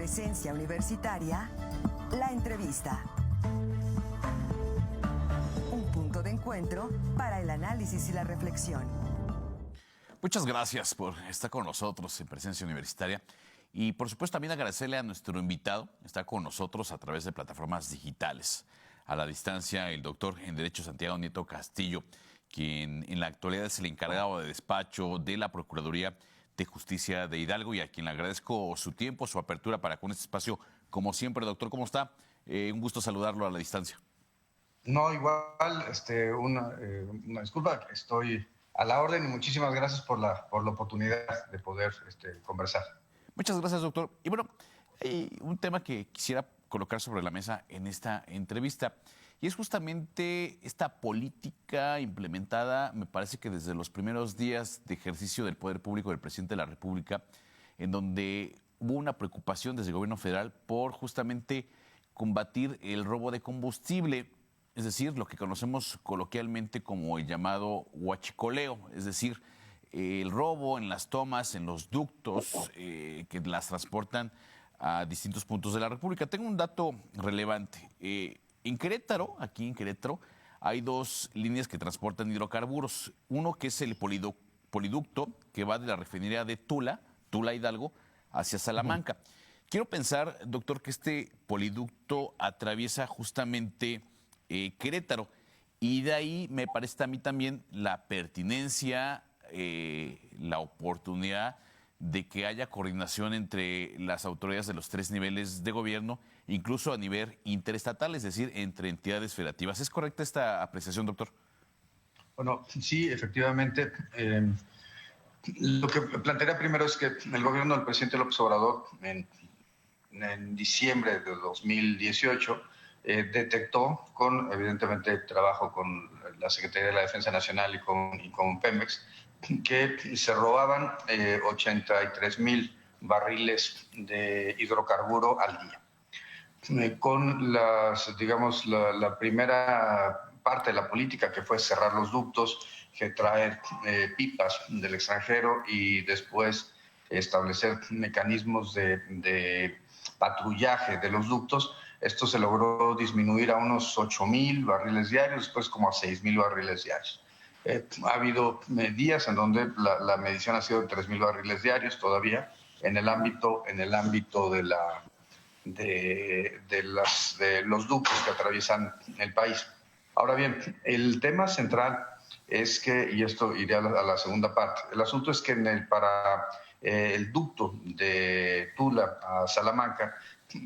Presencia Universitaria, la entrevista. Un punto de encuentro para el análisis y la reflexión. Muchas gracias por estar con nosotros en Presencia Universitaria. Y por supuesto también agradecerle a nuestro invitado, está con nosotros a través de plataformas digitales. A la distancia, el doctor en Derecho Santiago Nieto Castillo, quien en la actualidad es el encargado de despacho de la Procuraduría de Justicia de Hidalgo y a quien le agradezco su tiempo, su apertura para con este espacio. Como siempre, doctor, ¿cómo está? Un gusto saludarlo a la distancia. No, igual, una disculpa, estoy a la orden y muchísimas gracias por la oportunidad de poder conversar. Muchas gracias, doctor. Y bueno, hay un tema que quisiera colocar sobre la mesa en esta entrevista y es justamente esta política implementada, me parece que desde los primeros días de ejercicio del poder público del presidente de la República, en donde hubo una preocupación desde el gobierno federal por justamente combatir el robo de combustible, es decir, lo que conocemos coloquialmente como el llamado huachicoleo, es decir, el robo en las tomas, en los ductos que las transportan a distintos puntos de la República. Tengo un dato relevante. En Querétaro, aquí en Querétaro, hay dos líneas que transportan hidrocarburos. Uno que es el poliducto que va de la refinería de Tula Hidalgo, hacia Salamanca. Quiero pensar, doctor, que este poliducto atraviesa justamente Querétaro. Y de ahí me parece a mí también la pertinencia, la oportunidad de que haya coordinación entre las autoridades de los tres niveles de gobierno, incluso a nivel interestatal, es decir, entre entidades federativas. ¿Es correcta esta apreciación, doctor? Bueno, sí, efectivamente. Lo que plantearía primero es que el gobierno del presidente López Obrador, en diciembre de 2018, detectó, evidentemente trabajo con la Secretaría de la Defensa Nacional y con Pemex, que se robaban 83,000 barriles de hidrocarburo al día. Con la primera parte de la política, que fue cerrar los ductos, que traer pipas del extranjero y después establecer mecanismos de patrullaje de los ductos, esto se logró disminuir a unos 8,000 barriles diarios, después como a 6,000 barriles diarios. Ha habido días en donde la medición ha sido de 3,000 barriles diarios todavía en el ámbito de los ductos que atraviesan el país. Ahora bien, el tema central es que, y esto iré a la segunda parte, el asunto es que para el ducto de Tula a Salamanca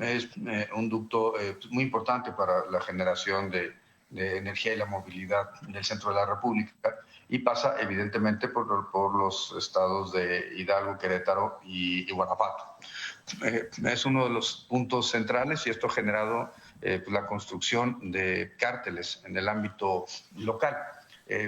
es un ducto muy importante para la generación de energía y la movilidad del centro de la República, y pasa evidentemente por los estados de Hidalgo, Querétaro y Guanajuato. Es uno de los puntos centrales y esto ha generado la construcción de cárteles en el ámbito local.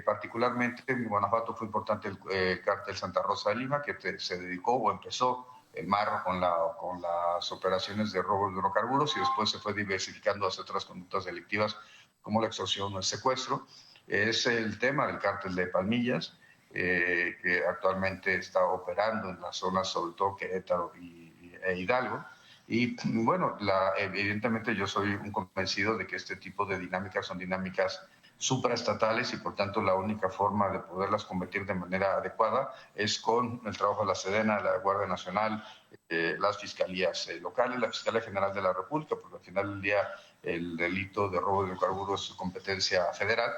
Particularmente en Guanajuato fue importante el cártel Santa Rosa de Lima, que se dedicó o empezó en marro con las operaciones de robo de hidrocarburos y después se fue diversificando hacia otras conductas delictivas como la extorsión o el secuestro. Es el tema del cártel de Palmillas, que actualmente está operando en las zonas, sobre todo Querétaro e Hidalgo. Y bueno, evidentemente yo soy un convencido de que este tipo de dinámicas son dinámicas supraestatales y por tanto la única forma de poderlas convertir de manera adecuada es con el trabajo de la Sedena, la Guardia Nacional, las fiscalías locales, la Fiscalía General de la República, porque al final del día el delito de robo de hidrocarburos es competencia federal,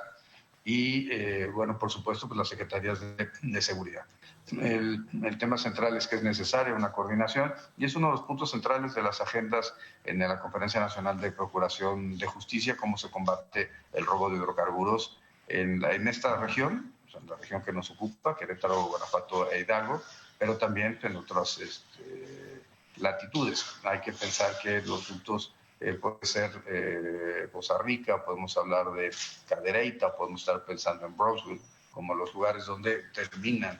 y bueno, por supuesto, pues las secretarías de seguridad. El tema central es que es necesaria una coordinación y es uno de los puntos centrales de las agendas en la Conferencia Nacional de Procuración de Justicia, cómo se combate el robo de hidrocarburos en esta región, o sea, en la región que nos ocupa, Querétaro, Guanajuato e Hidalgo, pero también en otras latitudes. Hay que pensar que los ductos puede ser Poza Rica, podemos hablar de Cadereyta, podemos estar pensando en Brownsville, como los lugares donde terminan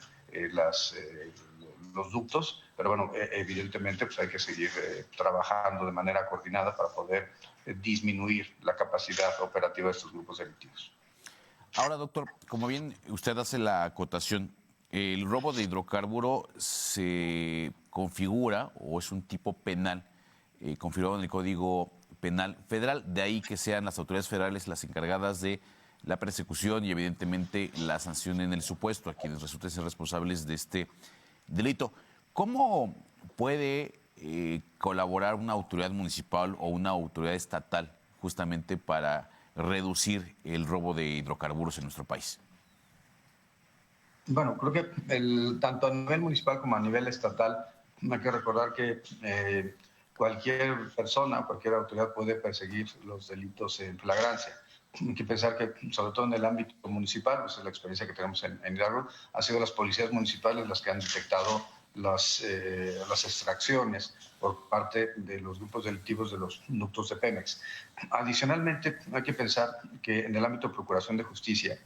los ductos, pero bueno, evidentemente pues hay que seguir trabajando de manera coordinada para poder disminuir la capacidad operativa de estos grupos delictivos. Ahora, doctor, como bien usted hace la acotación, el robo de hidrocarburo se configura o es un tipo penal configurado en el Código Penal Federal. De ahí que sean las autoridades federales las encargadas de la persecución y evidentemente la sanción en el supuesto a quienes resulten ser responsables de este delito. ¿Cómo puede colaborar una autoridad municipal o una autoridad estatal justamente para reducir el robo de hidrocarburos en nuestro país? Bueno, creo que tanto a nivel municipal como a nivel estatal hay que recordar que cualquier persona, cualquier autoridad puede perseguir los delitos en flagrancia. Hay que pensar que, sobre todo en el ámbito municipal, pues es la experiencia que tenemos en Hidalgo, han sido las policías municipales las que han detectado las extracciones por parte de los grupos delictivos de los ductos de Pemex. Adicionalmente, hay que pensar que en el ámbito de procuración de justicia,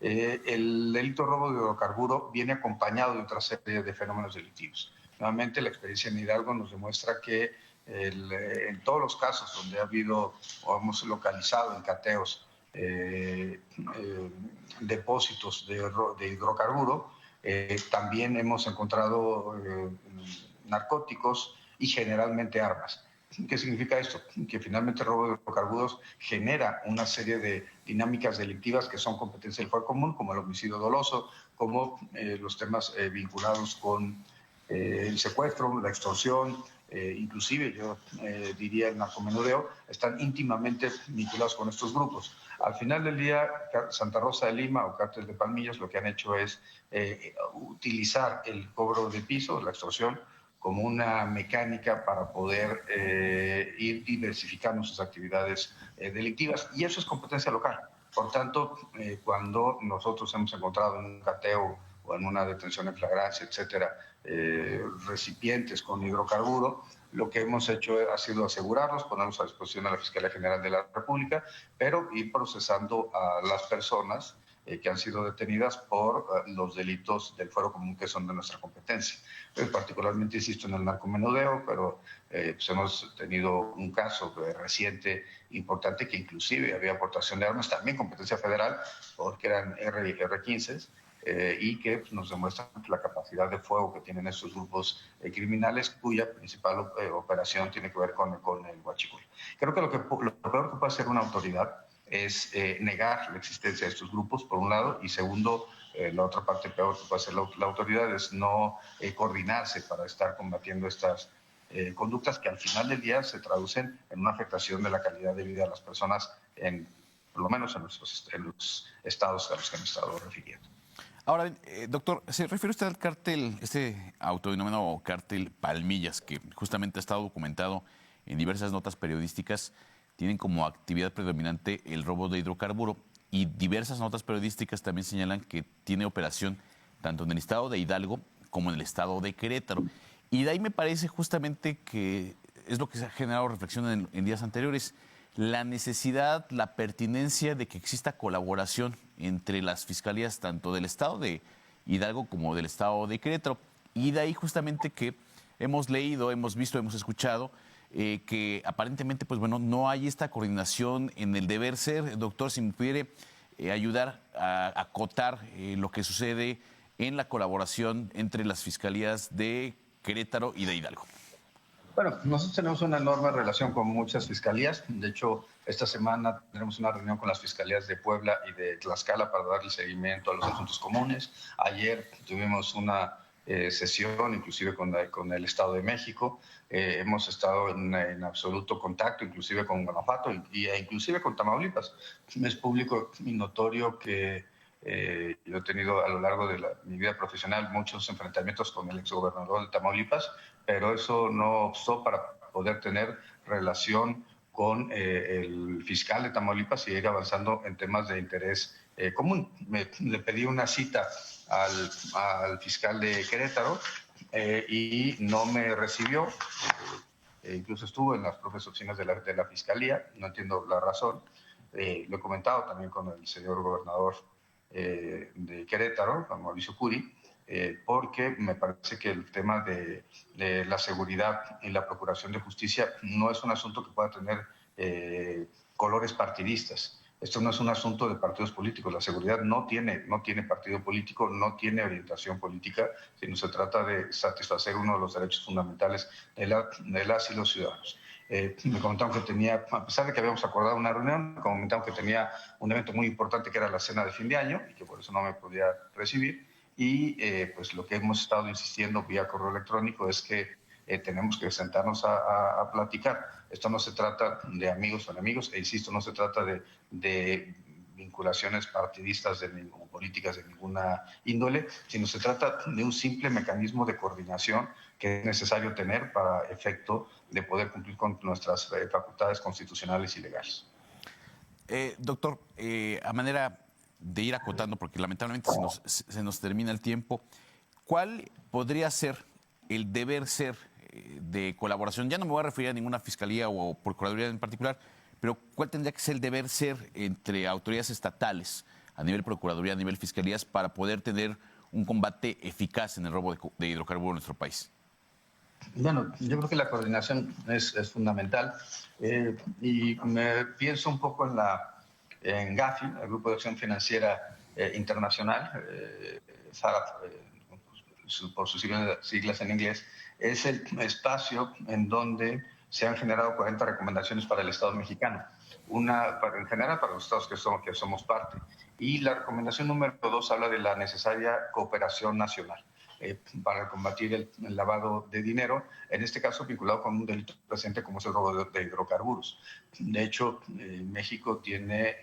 el delito robo de hidrocarburo viene acompañado de otra serie de fenómenos delictivos. Nuevamente, la experiencia en Hidalgo nos demuestra que en todos los casos donde ha habido o hemos localizado en cateos depósitos de hidrocarburo, también hemos encontrado narcóticos y generalmente armas. ¿Qué significa esto? Que finalmente el robo de hidrocarburos genera una serie de dinámicas delictivas que son competencia del fuero común, como el homicidio doloso, como los temas vinculados con el secuestro, la extorsión, inclusive yo diría el narcomenudeo, están íntimamente vinculados con estos grupos. Al final del día, Santa Rosa de Lima o Cártel de Palmillas lo que han hecho es utilizar el cobro de piso, la extorsión, como una mecánica para poder ir diversificando sus actividades delictivas, y eso es competencia local. Por tanto, cuando nosotros hemos encontrado en un cateo o en una detención en flagrancia, etcétera, recipientes con hidrocarburo, lo que hemos hecho ha sido asegurarlos, ponerlos a disposición de la Fiscalía General de la República, pero ir procesando a las personas que han sido detenidas por los delitos del fuero común que son de nuestra competencia. Particularmente, insisto, en el narcomenudeo, pero pues hemos tenido un caso reciente importante que inclusive había aportación de armas, también competencia federal, porque eran R15, y que pues, nos demuestran la capacidad de fuego que tienen estos grupos criminales, cuya principal operación tiene que ver con el huachicol. Creo que lo peor que puede hacer una autoridad es negar la existencia de estos grupos, por un lado, y segundo, la otra parte peor que puede hacer la autoridad es no coordinarse para estar combatiendo estas conductas que al final del día se traducen en una afectación de la calidad de vida de las personas, por lo menos en los estados a los que me he estado refiriendo. Ahora, doctor, ¿se refiere usted al cártel, este autodenominado cártel Palmillas, que justamente ha estado documentado en diversas notas periodísticas? Tienen como actividad predominante el robo de hidrocarburo, y diversas notas periodísticas también señalan que tiene operación tanto en el estado de Hidalgo como en el estado de Querétaro. Y de ahí me parece justamente que es lo que se ha generado reflexión en días anteriores, la necesidad, la pertinencia de que exista colaboración entre las fiscalías tanto del estado de Hidalgo como del estado de Querétaro. Y de ahí justamente que hemos leído, hemos visto, hemos escuchado que aparentemente, pues bueno, no hay esta coordinación en el deber ser. Doctor, si me pudiera ayudar a acotar lo que sucede en la colaboración entre las fiscalías de Querétaro y de Hidalgo. Bueno, nosotros tenemos una enorme relación con muchas fiscalías. De hecho, esta semana tenemos una reunión con las fiscalías de Puebla y de Tlaxcala para darle seguimiento a los asuntos comunes. Ayer tuvimos una sesión, inclusive con el Estado de México. Hemos estado en absoluto contacto, inclusive con Guanajuato e inclusive con Tamaulipas. Es público y notorio que yo he tenido a lo largo de mi vida profesional muchos enfrentamientos con el exgobernador de Tamaulipas, pero eso no obstó para poder tener relación con el fiscal de Tamaulipas y ir avanzando en temas de interés común. Le pedí una cita al fiscal de Querétaro y no me recibió. Incluso estuvo en las propias oficinas de la fiscalía, no entiendo la razón. Lo he comentado también con el señor gobernador de Querétaro, a Mauricio Curi, porque me parece que el tema de la seguridad y la procuración de justicia no es un asunto que pueda tener colores partidistas. Esto no es un asunto de partidos políticos. La seguridad no tiene partido político, no tiene orientación política, sino se trata de satisfacer uno de los derechos fundamentales de las y los ciudadanos. Me comentaron que tenía, a pesar de que habíamos acordado una reunión, me comentaron que tenía un evento muy importante que era la cena de fin de año y que por eso no me podía recibir. Y pues lo que hemos estado insistiendo vía correo electrónico es que tenemos que sentarnos a platicar. Esto no se trata de amigos o enemigos, e insisto, no se trata de vinculaciones partidistas o políticas de ninguna índole, sino se trata de un simple mecanismo de coordinación que es necesario tener para efecto de poder cumplir con nuestras facultades constitucionales y legales. Doctor, a manera de ir acotando, porque lamentablemente se nos termina el tiempo, ¿cuál podría ser el deber ser de colaboración? Ya no me voy a referir a ninguna fiscalía o procuraduría en particular, pero ¿cuál tendría que ser el deber ser entre autoridades estatales, a nivel procuraduría, a nivel fiscalías, para poder tener un combate eficaz en el robo de hidrocarburos en nuestro país? Bueno, yo creo que la coordinación es fundamental y me pienso un poco en GAFI, el Grupo de Acción Financiera Internacional, SARAF, por sus siglas en inglés, es el espacio en donde se han generado 40 recomendaciones para el Estado mexicano, en general para los estados que somos parte. Y la recomendación número 2 habla de la necesaria cooperación nacional para combatir el lavado de dinero, en este caso vinculado con un delito presente como es el robo de hidrocarburos. De hecho, México tiene,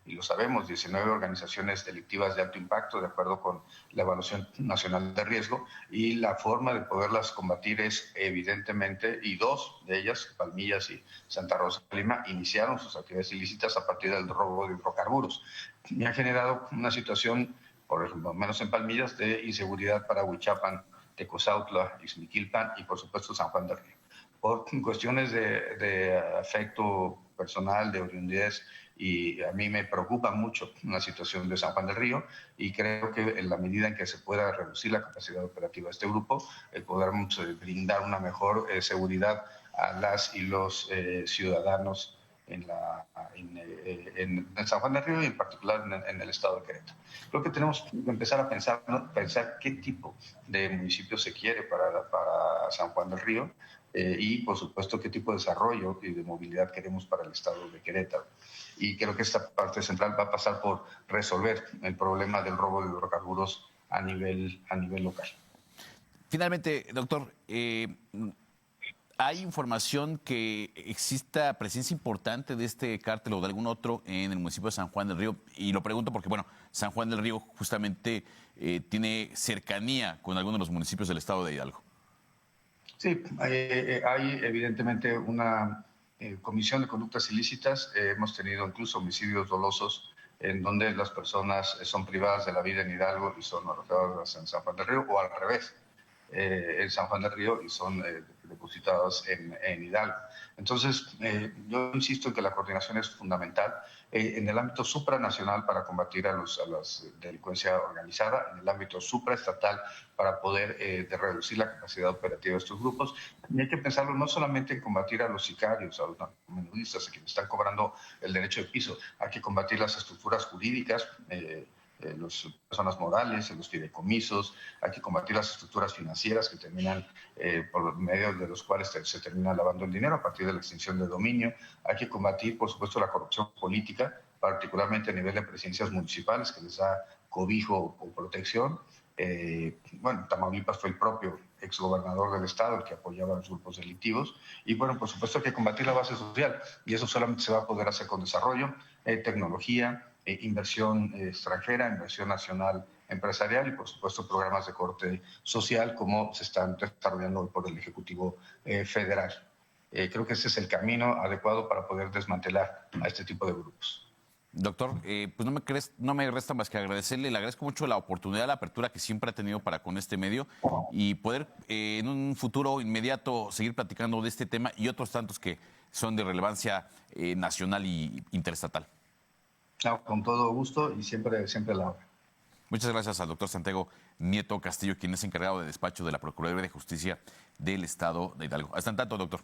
y lo sabemos, 19 organizaciones delictivas de alto impacto, de acuerdo con la Evaluación Nacional de Riesgo, y la forma de poderlas combatir es evidentemente, y dos de ellas, Palmillas y Santa Rosa de Lima, iniciaron sus actividades ilícitas a partir del robo de hidrocarburos. Y ha generado una situación, por ejemplo, menos en Palmillas, de inseguridad para Huichapan, Tecozautla, Ixmiquilpan y por supuesto San Juan del Río. Por cuestiones de afecto personal, de oriundez, y a mí me preocupa mucho la situación de San Juan del Río y creo que en la medida en que se pueda reducir la capacidad operativa de este grupo, podremos brindar una mejor seguridad a las y los ciudadanos en San Juan del Río y en particular en el estado de Querétaro. Creo que tenemos que empezar a pensar qué tipo de municipio se quiere para San Juan del Río y, por supuesto, qué tipo de desarrollo y de movilidad queremos para el estado de Querétaro. Y creo que esta parte central va a pasar por resolver el problema del robo de hidrocarburos a nivel local. Finalmente, doctor, ¿hay información que exista presencia importante de este cártel o de algún otro en el municipio de San Juan del Río? Y lo pregunto porque, bueno, San Juan del Río justamente tiene cercanía con algunos de los municipios del estado de Hidalgo. Sí, hay evidentemente una comisión de conductas ilícitas. Hemos tenido incluso homicidios dolosos en donde las personas son privadas de la vida en Hidalgo y son arrojadas en San Juan del Río, o al revés, en San Juan del Río y son depositados en Hidalgo. Entonces, yo insisto en que la coordinación es fundamental en el ámbito supranacional para combatir a la delincuencia organizada, en el ámbito supraestatal para poder reducir la capacidad operativa de estos grupos. Y hay que pensarlo no solamente en combatir a los sicarios, a los narcomenudistas, a quienes están cobrando el derecho de piso, hay que combatir las estructuras jurídicas, las personas morales, los fideicomisos, hay que combatir las estructuras financieras que terminan, por medio de los cuales se termina lavando el dinero a partir de la extinción de dominio, hay que combatir, por supuesto, la corrupción política, particularmente a nivel de presidencias municipales, que les da cobijo o protección. Bueno, Tamaulipas fue el propio exgobernador del estado el que apoyaba a los grupos delictivos, y bueno, por supuesto hay que combatir la base social, y eso solamente se va a poder hacer con desarrollo, tecnología, inversión extranjera, inversión nacional empresarial y, por supuesto, programas de corte social como se están desarrollando hoy por el Ejecutivo Federal. Creo que ese es el camino adecuado para poder desmantelar a este tipo de grupos. Doctor, pues no me resta más que agradecerle, le agradezco mucho la oportunidad, la apertura que siempre ha tenido para con este medio y poder en un futuro inmediato seguir platicando de este tema y otros tantos que son de relevancia nacional y interestatal. No, con todo gusto y siempre a la hora. Muchas gracias al doctor Santiago Nieto Castillo, quien es encargado de despacho de la Procuraduría de Justicia del Estado de Hidalgo. Hasta en tanto, doctor.